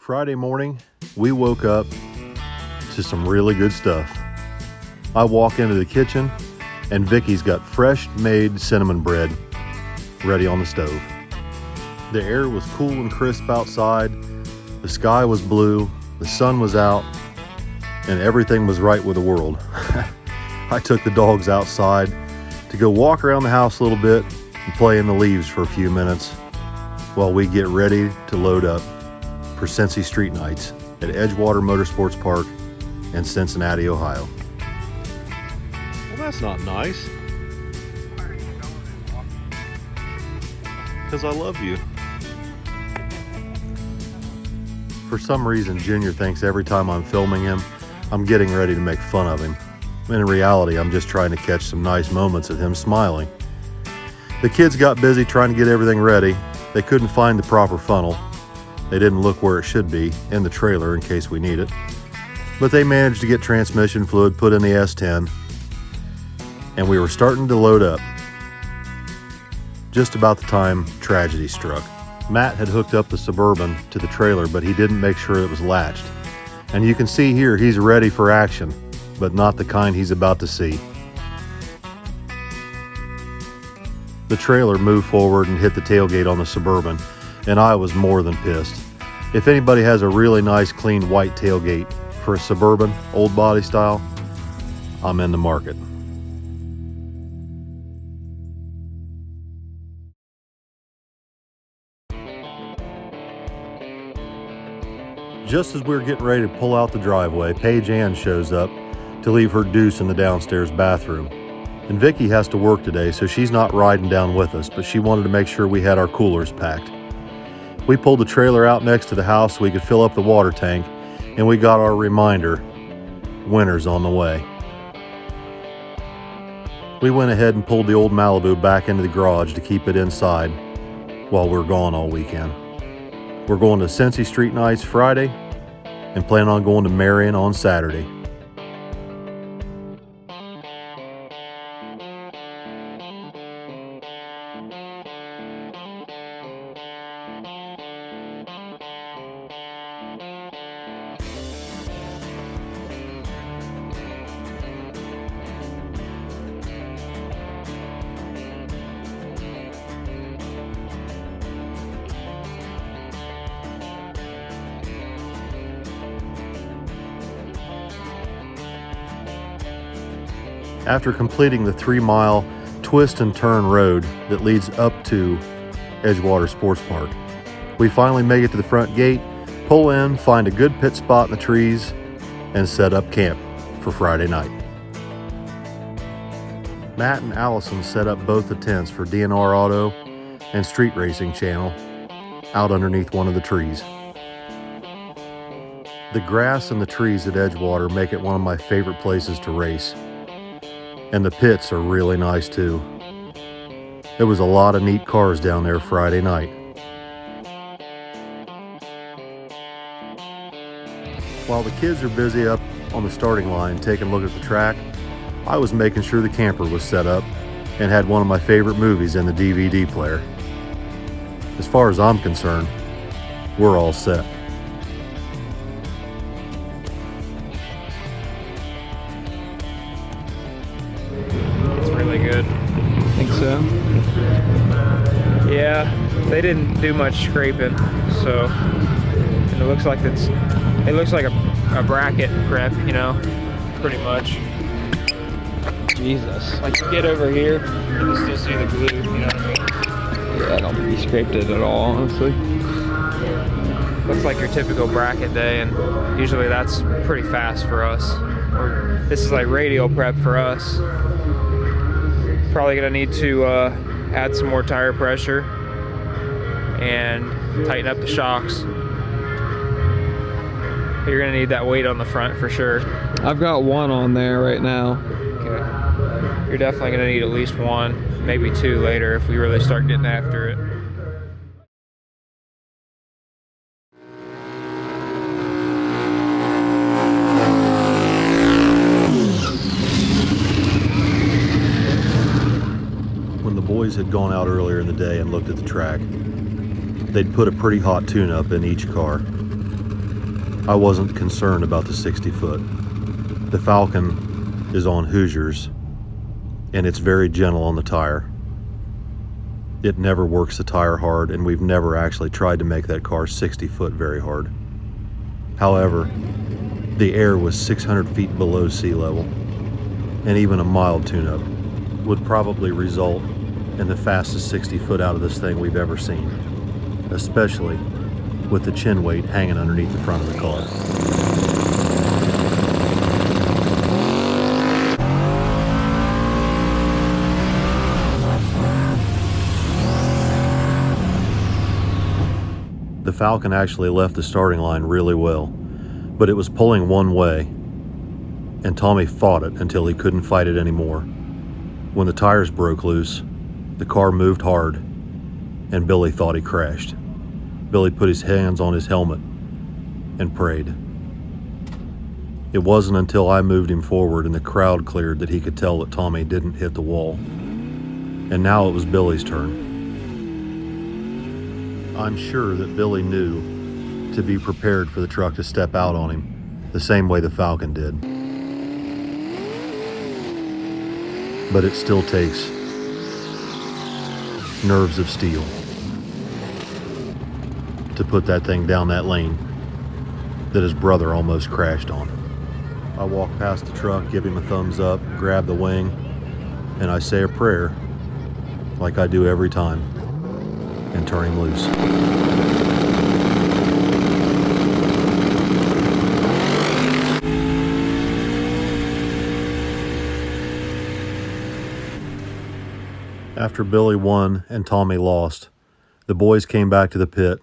Friday morning, we woke up to some really good stuff. I walk into the kitchen and Vicky's got fresh made cinnamon bread ready on the stove. The air was cool and crisp outside, the sky was blue, the sun was out, and everything was right with the world. I took the dogs outside to go walk around the house a little bit and play in the leaves for a few minutes while we get ready to load up for CINCY Street Nights at Edgewater Motorsports Park in Cincinnati, Ohio. Well, that's not nice. Because I love you. For some reason, Junior thinks every time I'm filming him, I'm getting ready to make fun of him. In reality, I'm just trying to catch some nice moments of him smiling. The kids got busy trying to get everything ready. They couldn't find the proper funnel. They didn't look where it should be in the trailer in case we need it. But they managed to get transmission fluid put in the S10, and we were starting to load up. Just about the time tragedy struck. Matt had hooked up the Suburban to the trailer, but he didn't make sure it was latched. And you can see here he's ready for action, but not the kind he's about to see. The trailer moved forward and hit the tailgate on the Suburban, and I was more than pissed. If anybody has a really nice clean white tailgate for a Suburban, old body style, I'm in the market. Just as we were getting ready to pull out the driveway, Paige Ann shows up to leave her deuce in the downstairs bathroom. And Vicky has to work today, so she's not riding down with us, but she wanted to make sure we had our coolers packed. We pulled the trailer out next to the house so we could fill up the water tank, and we got our reminder, winter's on the way. We went ahead and pulled the old Malibu back into the garage to keep it inside while we're gone all weekend. We're going to CINCY Street Nights Friday and plan on going to Marion on Saturday. After completing the 3-mile twist and turn road that leads up to Edgewater Sports Park, we finally make it to the front gate, pull in, find a good pit spot in the trees, and set up camp for Friday night. Matt and Allison set up both the tents for DNR Auto and Street Racing Channel out underneath one of the trees. The grass and the trees at Edgewater make it one of my favorite places to race. And the pits are really nice too. There was a lot of neat cars down there Friday night. While the kids are busy up on the starting line taking a look at the track, I was making sure the camper was set up and had one of my favorite movies in the DVD player. As far as I'm concerned, we're all set. Good. Think so? Yeah, they didn't do much scraping, so and it looks like a bracket prep, you know, pretty much. Jesus. Like you get over here, you can still see the glue, you know what I mean? Yeah, I don't think he scraped it at all, honestly. Looks like your typical bracket day, and usually that's pretty fast for us. This is like radial prep for us. Probably gonna need to add some more tire pressure and tighten up the shocks. You're gonna need that weight on the front for sure. I've got one on there right now. Okay. You're definitely gonna need at least one, maybe two later if we really start getting after it. Boys had gone out earlier in the day and looked at the track. They'd put a pretty hot tune-up in each car. I wasn't concerned about the 60 foot. The Falcon is on Hoosiers, and it's very gentle on the tire. It never works the tire hard, and we've never actually tried to make that car 60 foot very hard. However, the air was 600 feet below sea level, and even a mild tune-up would probably result in the fastest 60 foot out of this thing we've ever seen, especially with the chin weight hanging underneath the front of the car. The Falcon actually left the starting line really well, but it was pulling one way, and Tommy fought it until he couldn't fight it anymore. When the tires broke loose, the car moved hard, and Billy thought he crashed. Billy put his hands on his helmet and prayed. It wasn't until I moved him forward and the crowd cleared that he could tell that Tommy didn't hit the wall. And now it was Billy's turn. I'm sure that Billy knew to be prepared for the truck to step out on him, the same way the Falcon did. But it still takes nerves of steel to put that thing down that lane that his brother almost crashed on. I walk past the truck, give him a thumbs up, grab the wing, and I say a prayer like I do every time and turn him loose. After Billy won and Tommy lost, the boys came back to the pit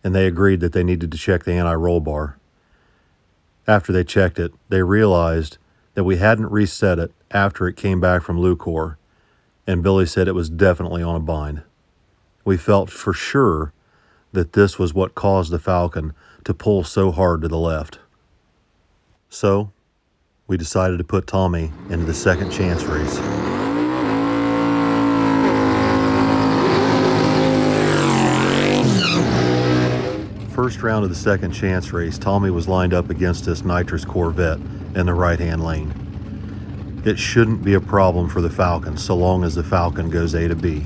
and they agreed that they needed to check the anti-roll bar. After they checked it, they realized that we hadn't reset it after it came back from Lucor, and Billy said it was definitely on a bind. We felt for sure that this was what caused the Falcon to pull so hard to the left. So, we decided to put Tommy into the second chance race. First round of the second chance race, Tommy was lined up against this nitrous Corvette in the right-hand lane. It shouldn't be a problem for the Falcon so long as the Falcon goes A to B.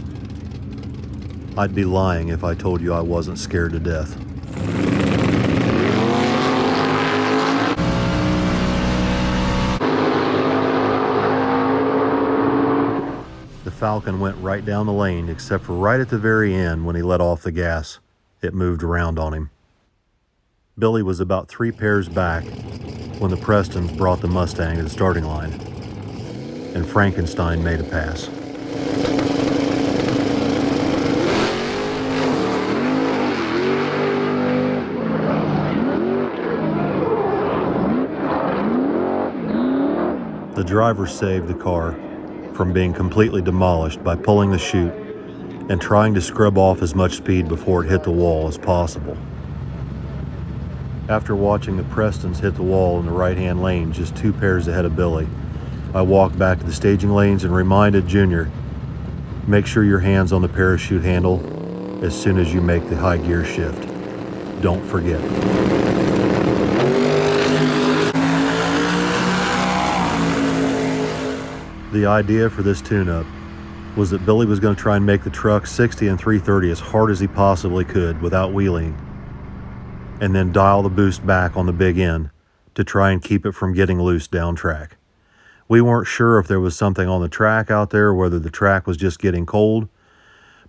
I'd be lying if I told you I wasn't scared to death. The Falcon went right down the lane, except for right at the very end when he let off the gas. It moved around on him. Billy was about 3 pairs back when the Prestons brought the Mustang to the starting line, and Frankenstein made a pass. The driver saved the car from being completely demolished by pulling the chute and trying to scrub off as much speed before it hit the wall as possible. After watching the Prestons hit the wall in the right-hand lane just 2 pairs ahead of Billy, I walked back to the staging lanes and reminded Junior, make sure your hand's on the parachute handle as soon as you make the high gear shift. Don't forget. The idea for this tune-up was that Billy was going to try and make the truck 60 and 330 as hard as he possibly could without wheeling, and then dial the boost back on the big end to try and keep it from getting loose down track. We weren't sure if there was something on the track out there, whether the track was just getting cold,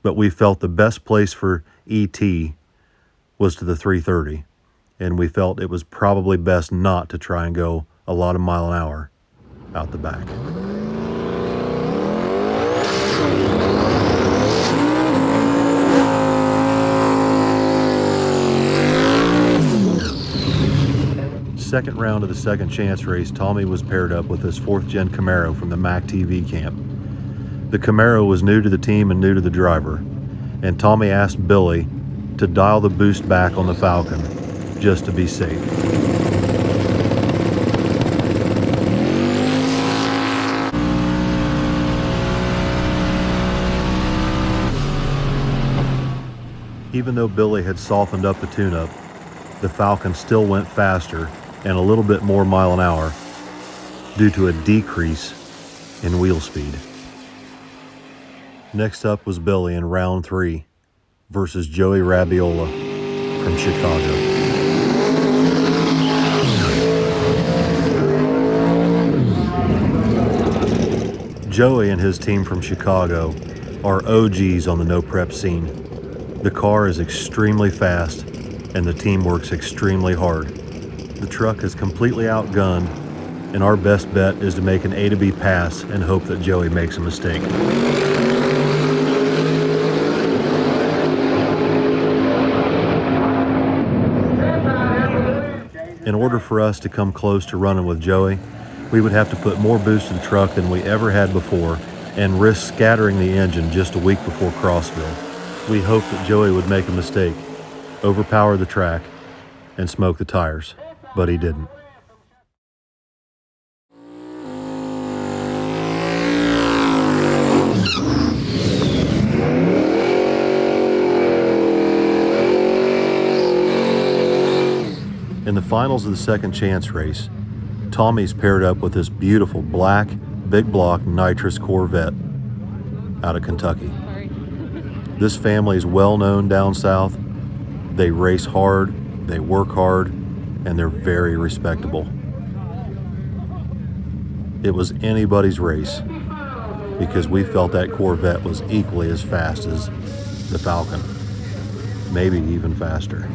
but we felt the best place for ET was to the 330, and we felt it was probably best not to try and go a lot of mile an hour out the back. Second round of the second chance race, Tommy was paired up with his 4th gen Camaro from the Mac TV camp. The Camaro was new to the team and new to the driver, and Tommy asked Billy to dial the boost back on the Falcon just to be safe. Even though Billy had softened up the tune-up, the Falcon still went faster and a little bit more mile an hour due to a decrease in wheel speed. Next up was Billy in round 3 versus Joey Rabiola from Chicago. Joey and his team from Chicago are OGs on the no prep scene. The car is extremely fast and the team works extremely hard. The truck is completely outgunned, and our best bet is to make an A to B pass and hope that Joey makes a mistake. In order for us to come close to running with Joey, we would have to put more boost to the truck than we ever had before and risk scattering the engine just a week before Crossville. We hoped that Joey would make a mistake, overpower the track, and smoke the tires, but he didn't. In the finals of the second chance race, Tommy's paired up with this beautiful black, big block nitrous Corvette out of Kentucky. This family is well known down south. They race hard, they work hard, and they're very respectable. It was anybody's race because we felt that Corvette was equally as fast as the Falcon, maybe even faster.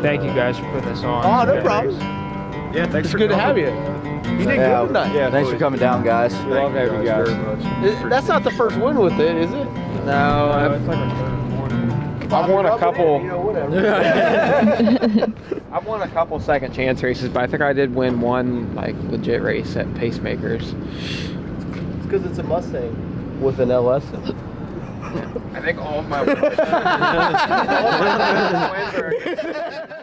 Thank you guys for putting this on. Oh, no problem. Yeah, thanks It's for good to coming. have you. You did good tonight. Yeah, Thanks for coming down, guys. Love having you guys. That's not the first win with it, is it? No, I've won a couple. I've won a couple second chance races, but I think I did win one like legit race at Pacemakers. It's because it's a Mustang with an LS in it. I think all of my wins are